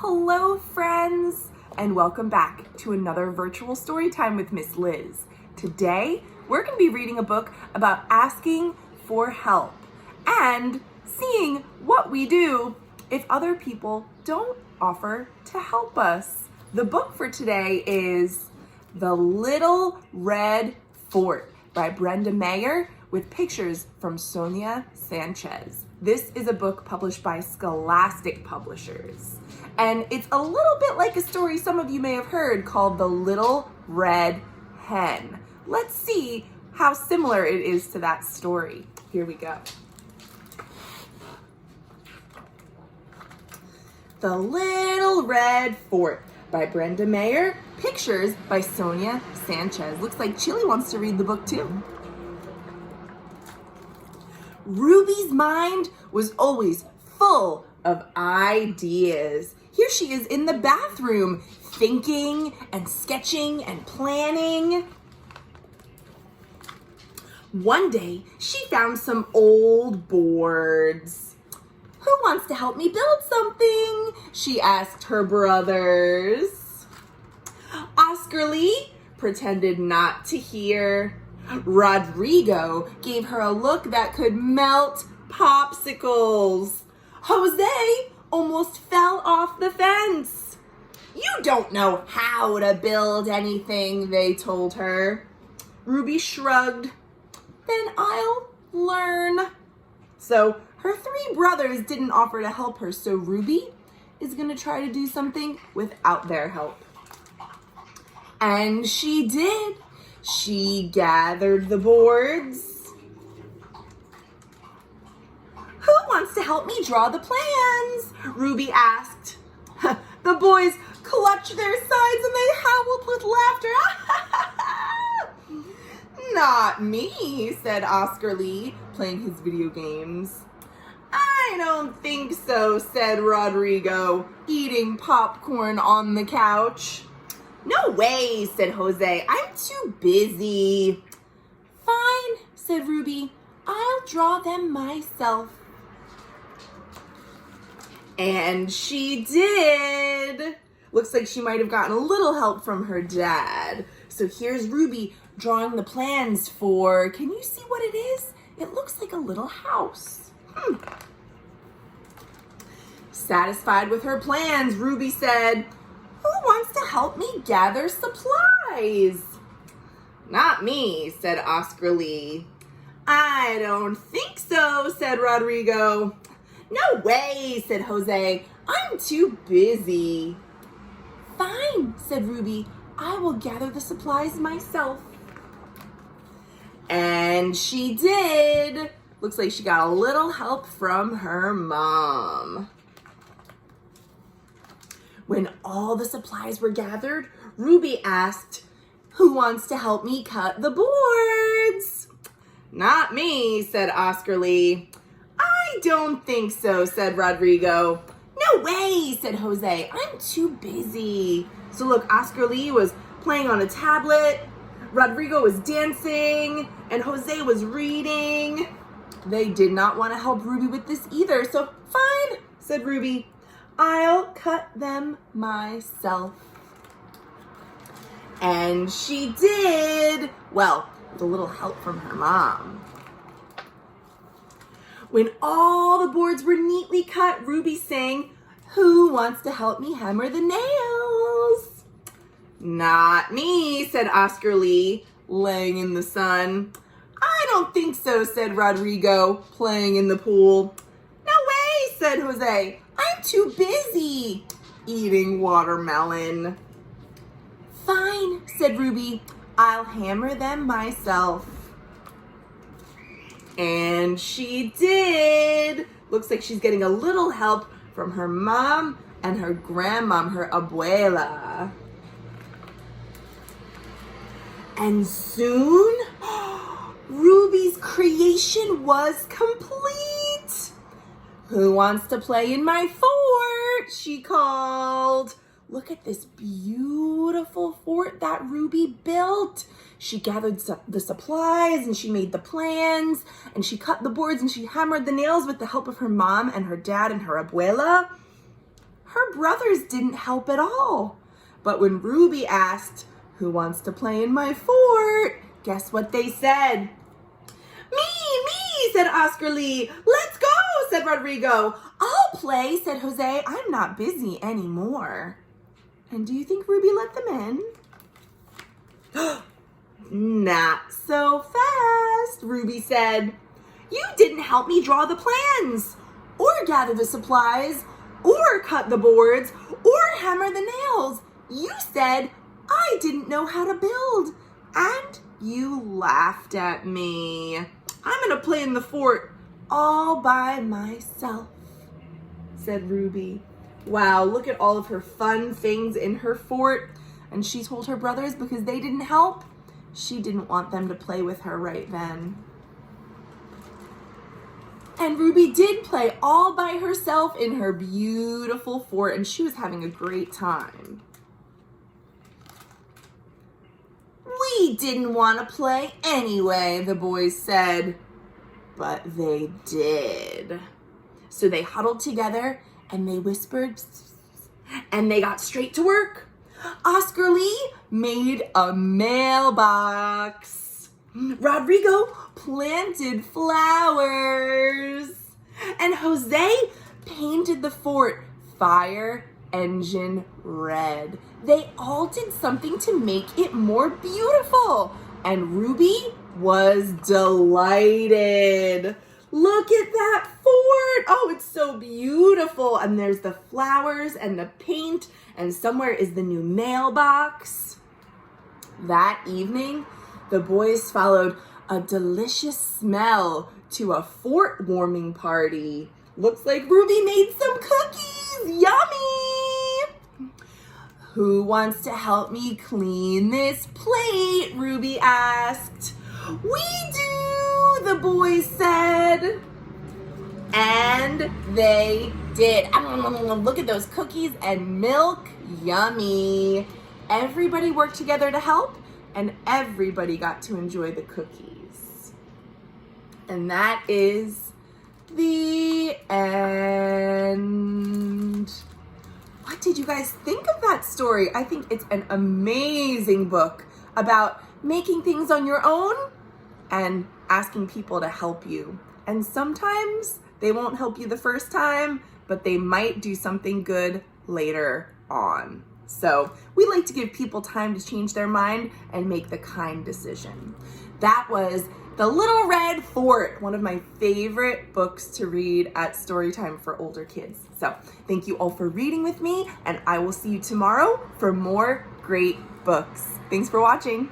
Hello friends, and welcome back to another virtual story time with Miss Liz. Today, we're going to be reading a book about asking for help and seeing what we do if other people don't offer to help us. The book for today is The Little Red Fort by Brenda Maier with pictures from Sonia Sánchez. This is a book published by Scholastic Publishers. And it's a little bit like a story some of you may have heard called The Little Red Hen. Let's see how similar it is to that story. Here we go. The Little Red Fort by Brenda Maier. Pictures by Sonia Sánchez. Looks like Chili wants to read the book too. Ruby's mind was always full of ideas. Here she is in the bathroom, thinking and sketching and planning. One day, she found some old boards. Who wants to help me build something? She asked her brothers. Oscar Lee pretended not to hear. Rodrigo gave her a look that could melt popsicles. Jose almost fell off the fence. You don't know how to build anything, they told her. Ruby shrugged. Then I'll learn. So her three brothers didn't offer to help her, so Ruby is going to try to do something without their help. And she did. She gathered the boards. Who wants to help me draw the plans? Ruby asked. The boys clutched their sides and they howled with laughter. Not me, said Oscar Lee, playing his video games. I don't think so, said Rodrigo, eating popcorn on the couch. No way, said Jose. I'm too busy. Fine, said Ruby. I'll draw them myself. And she did. Looks like she might have gotten a little help from her dad. So here's Ruby drawing the plans for, can you see what it is? It looks like a little house. Satisfied with her plans, Ruby said, who wants to help me gather supplies? Not me, said Oscar Lee. I don't think so, said Rodrigo. No way, said Jose. I'm too busy. Fine, said Ruby. I will gather the supplies myself. And she did. Looks like she got a little help from her mom. When all the supplies were gathered, Ruby asked, who wants to help me cut the boards? Not me, said Oscar Lee. I don't think so, said Rodrigo. No way, said Jose. I'm too busy. So look, Oscar Lee was playing on a tablet, Rodrigo was dancing, and Jose was reading. They did not want to help Ruby with this either, so fine, said Ruby. I'll cut them myself. And she did. Well, with a little help from her mom. When all the boards were neatly cut, Ruby sang, who wants to help me hammer the nails? Not me, said Oscar Lee, laying in the sun. I don't think so, said Rodrigo, playing in the pool. No way, said Jose. I'm too busy, eating watermelon. Fine, said Ruby. I'll hammer them myself. And she did. Looks like she's getting a little help from her mom and her grandmom, her abuela. And soon, Ruby's creation was complete. Who wants to play in my fort? She called. Look at this beautiful fort that Ruby built. She gathered the supplies and she made the plans and she cut the boards and she hammered the nails with the help of her mom and her dad and her abuela. Her her brothers didn't help at all. But when Ruby asked, "Who wants to play in my fort?" guess what they said? Me, said Oscar Lee. "Let's go," said Rodrigo. "I'll play," said Jose. "I'm not busy anymore." And do you think Ruby let them in? Not so fast, Ruby said. "You didn't help me draw the plans, or gather the supplies, or cut the boards, or hammer the nails. You said I didn't know how to build, and you laughed at me. I'm gonna play in the fort all by myself," said Ruby. Wow, look at all of her fun things in her fort. And she told her brothers because they didn't help, she didn't want them to play with her right then. And Ruby did play all by herself in her beautiful fort, and she was having a great time. "We didn't want to play anyway," the boys said. But they did. So they huddled together and they whispered, and they got straight to work. Oscar Lee made a mailbox. Rodrigo planted flowers. And Jose painted the fort fire engine red. They all did something to make it more beautiful. And Ruby was delighted. Look at that fort. Oh, it's so beautiful. And there's the flowers and the paint, and somewhere is the new mailbox. That evening, the boys followed a delicious smell to a fort warming party. Looks like Ruby made some cookies. Yummy! "Who wants to help me clean this plate?" Ruby asked. "We do," the boys said. And they did. Look at those cookies and milk. Yummy. Everybody worked together to help, and everybody got to enjoy the cookies. And that is the end. What did you guys think of that story? I think it's an amazing book about making things on your own and asking people to help you. And sometimes they won't help you the first time, but they might do something good later on. So we like to give people time to change their mind and make the kind decision. That was The Little Red Fort, one of my favorite books to read at Storytime for older kids. So thank you all for reading with me, and I will see you tomorrow for more great books. Thanks for watching.